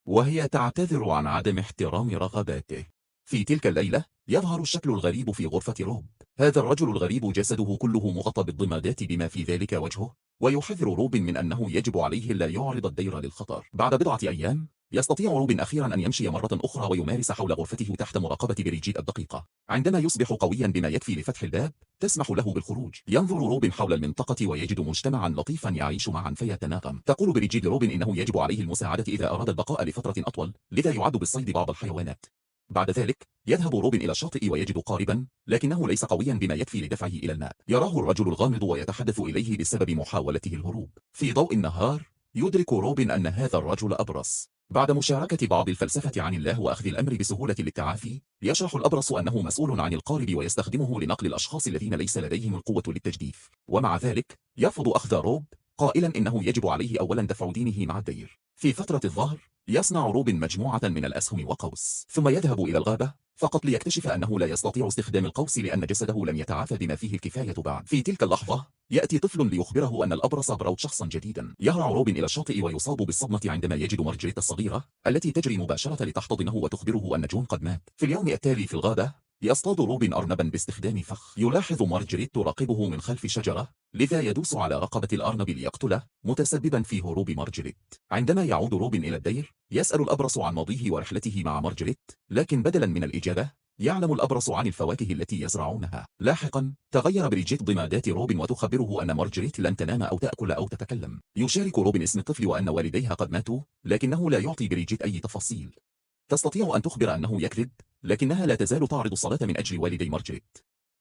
وهي تعتذر عن عدم احترام رغباته. في تلك الليلة يظهر الشكل الغريب في غرفة روب. هذا الرجل الغريب جسده كله مغطى بالضمادات بما في ذلك وجهه، ويحذر روب من أنه يجب عليه ألا يعرض الدير للخطر. بعد بضعة أيام يستطيع روب أخيرا أن يمشي مرة أخرى ويمارس حول غرفته تحت مراقبة بريجيت الدقيقة. عندما يصبح قويا بما يكفي لفتح الباب تسمح له بالخروج. ينظر روب حول المنطقة ويجد مجتمعا لطيفا يعيش معا فيتناغم. تقول بريجيت لروب إنه يجب عليه المساعدة إذا أراد البقاء لفترة أطول، لذا يعد بالصيد بعض الحيوانات. بعد ذلك يذهب روب إلى الشاطئ ويجد قاربا، لكنه ليس قويا بما يكفي لدفعه إلى الماء. يراه الرجل الغامض ويتحدث إليه بسبب محاولته الهروب. في ضوء النهار يدرك روب أن هذا الرجل أبرص. بعد مشاركة بعض الفلسفة عن الله وأخذ الأمر بسهولة للتعافي، يشرح الأبرص أنه مسؤول عن القارب ويستخدمه لنقل الأشخاص الذين ليس لديهم القوة للتجديف. ومع ذلك يرفض أخذ روب، قائلا إنه يجب عليه أولا دفع دينه مع الدير. في فترة الظهر يصنع روب مجموعة من الأسهم وقوس، ثم يذهب إلى الغابة فقط ليكتشف أنه لا يستطيع استخدام القوس لأن جسده لم يتعافى بما فيه الكفاية بعد. في تلك اللحظة يأتي طفل ليخبره أن الأبرص بروت شخصا جديدا. يهرع روب إلى الشاطئ ويصاب بالصدمة عندما يجد مارجريت الصغيرة التي تجري مباشرة لتحتضنه وتخبره أن جون قد مات. في اليوم التالي في الغابة يصطاد روب أرنبا باستخدام فخ. يلاحظ مارجريت تراقبه من خلف شجرة، لذا يدوس على رقبة الأرنب ليقتله متسببا في هروب مارجريت. عندما يعود روب إلى الدير يسأل الأبرص عن ماضيه ورحلته مع مارجريت، لكن بدلا من الإجابة يعلم الأبرص عن الفواكه التي يزرعونها. لاحقا تغير بريجيت ضمادات روب وتخبره أن مارجريت لن تنام أو تأكل أو تتكلم. يشارك روب اسم الطفل وأن والديها قد ماتوا، لكنه لا يعطي بريجيت أي تفاصيل. تستطيع أن تخبر أنه يكذب، لكنها لا تزال تعرض الصلاة من أجل والدي مارجريت.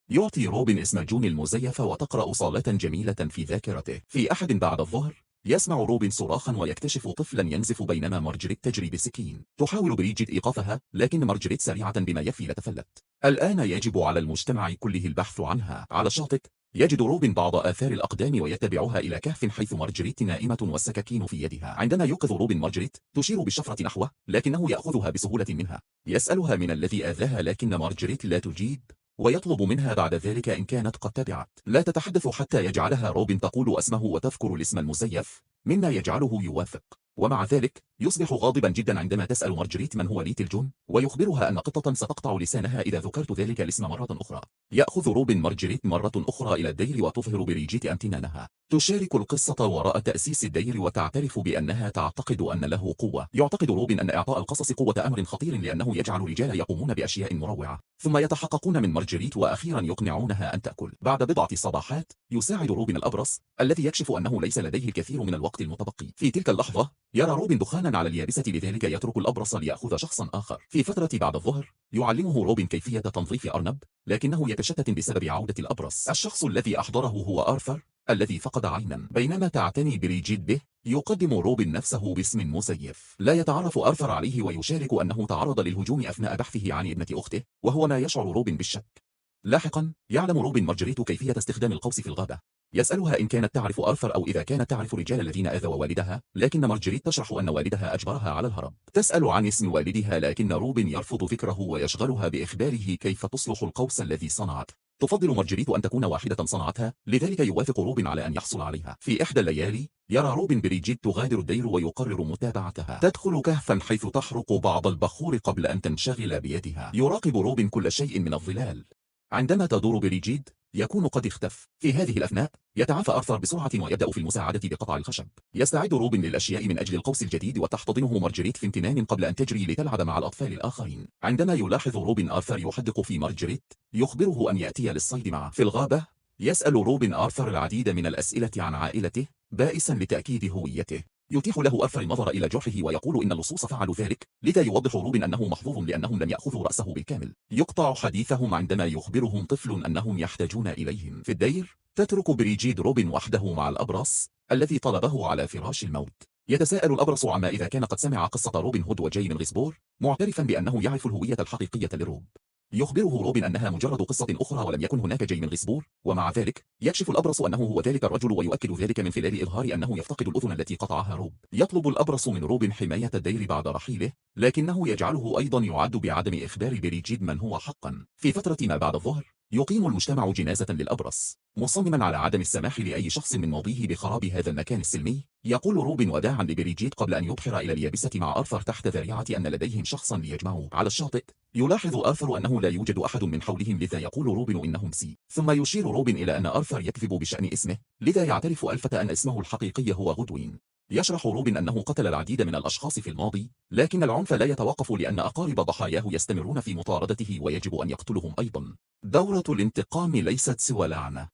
يعطي روبن اسم جون المزيف وتقرأ صالة جميلة في ذاكرته. في أحد بعد الظهر يسمع روبن صراخا ويكتشف طفلا ينزف بينما مارجريت تجري بسكين. تحاول بريجيت إيقافها، لكن مارجريت سريعة بما يكفي لتفلت. الآن يجب على المجتمع كله البحث عنها. على الشاطئ يجد روبن بعض آثار الأقدام ويتبعها إلى كهف حيث مارجريت نائمة والسكاكين في يدها. عندما يوقظ روبن مارجريت تشير بالشفرة نحوه، لكنه يأخذها بسهولة منها. يسألها من الذي آذاها، لكن مارجريت لا تجيب، ويطلب منها بعد ذلك إن كانت قد تبعت. لا تتحدث حتى يجعلها روبن تقول اسمه وتذكر الاسم المزيف، مما يجعله يوافق. ومع ذلك يصبح غاضبا جدا عندما تسأل مارجريت من هو ليتل جون، ويخبرها أن قطة ستقطع لسانها إذا ذكرت ذلك الاسم مرة أخرى. يأخذ روبن مارجريت مرة أخرى إلى الدير وتظهر بريجيت امتنانها. تشارك القصة وراء تأسيس الدير وتعترف بأنها تعتقد أن له قوة. يعتقد روبن أن إعطاء القصص قوة أمر خطير لأنه يجعل الرجال يقومون بأشياء مروعة. ثم يتحققون من مارجريت وأخيرا يقنعونها أن تأكل. بعد بضعة صباحات يساعد روبن الأبرص الذي يكشف أنه ليس لديه الكثير من الوقت المتبقي. في تلك اللحظة يرى روبن دخانا على اليابسة، لذلك يترك الأبرص ليأخذ شخصا آخر. في فترة بعد الظهر يعلمه روبن كيفية تنظيف أرنب، لكنه يتشتت بسبب عودة الأبرص. الشخص الذي أحضره هو آرثر الذي فقد عينا. بينما تعتني بريجيت به يقدم روبن نفسه باسم مزيف. لا يتعرف آرثر عليه ويشارك أنه تعرض للهجوم أثناء بحثه عن ابنة أخته، وهو ما يشعر روبن بالشك. لاحقا يعلم روبن مارجريت كيفية استخدام القوس في الغابة. يسألها إن كانت تعرف آرثر أو إذا كانت تعرف الرجال الذين آذوا والدها، لكن مارجريت تشرح أن والدها أجبرها على الهرب. تسأل عن اسم والدها، لكن روبن يرفض فكره ويشغلها بإخباره كيف تصلح القوس الذي صنعت. تفضل مارجريت أن تكون واحدة صنعتها، لذلك يوافق روبن على أن يحصل عليها. في إحدى الليالي يرى روبن بريجيت تغادر الدير ويقرر متابعتها. تدخل كهفا حيث تحرق بعض البخور قبل أن تنشغل بيدها. يراقب روبن كل شيء من الظلال. عندما تدور بريجيت يكون قد اختف. في هذه الأثناء يتعافى آرثر بسرعة ويبدأ في المساعدة بقطع الخشب. يستعد روبن للأشياء من أجل القوس الجديد وتحتضنه مارجريت في امتنان قبل أن تجري لتلعب مع الأطفال الآخرين. عندما يلاحظ روبن آرثر يحدق في مارجريت يخبره أن يأتي للصيد معه. في الغابة يسأل روبن آرثر العديد من الأسئلة عن عائلته بائسا لتأكيد هويته. يتيح له آرثر النظر إلى جرحه ويقول إن اللصوص فعلوا ذلك، لذا يوضح روبن أنه محظوظ لأنهم لم يأخذوا رأسه بالكامل. يقطع حديثهم عندما يخبرهم طفل أنهم يحتاجون إليهم. في الدير تترك بريجيت روبن وحده مع الأبرص الذي طلبه على فراش الموت. يتساءل الأبرص عما إذا كان قد سمع قصة روبن هود وجاي من غسبور، معترفا بأنه يعرف الهوية الحقيقية لروب. يخبره روبن أنها مجرد قصة أخرى ولم يكن هناك جاي من غسبور، ومع ذلك يكشف الأبرص أنه هو ذلك الرجل ويؤكد ذلك من خلال إظهار أنه يفتقد الأذن التي قطعها روب. يطلب الأبرص من روبن حماية الدير بعد رحيله، لكنه يجعله أيضا يعد بعدم إخبار بريجيت من هو حقا. في فترة ما بعد الظهر يقيم المجتمع جنازة للأبرص، مصمما على عدم السماح لأي شخص من ماضيه بخراب هذا المكان السلمي. يقول روبن وداعا لبريجيت قبل أن يبحر إلى اليابسة مع آرثر تحت ذريعة أن لديهم شخصا ليجمعوا على الشاطئ. يلاحظ آرثر أنه لا يوجد أحد من حولهم، لذا يقول روبن إنهم سي. ثم يشير روبن إلى أن آرثر يكذب بشأن اسمه، لذا يعترف ألفت أن اسمه الحقيقي هو غودوين. يشرح روبن أنه قتل العديد من الأشخاص في الماضي، لكن العنف لا يتوقف لأن أقارب ضحاياه يستمرون في مطاردته ويجب أن يقتلهم أيضا. دورة الانتقام ليست سوى لعنة.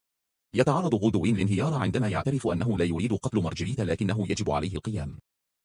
يتعرض غودوين للانهيار عندما يعترف أنه لا يريد قتل مارجريتا، لكنه يجب عليه القيام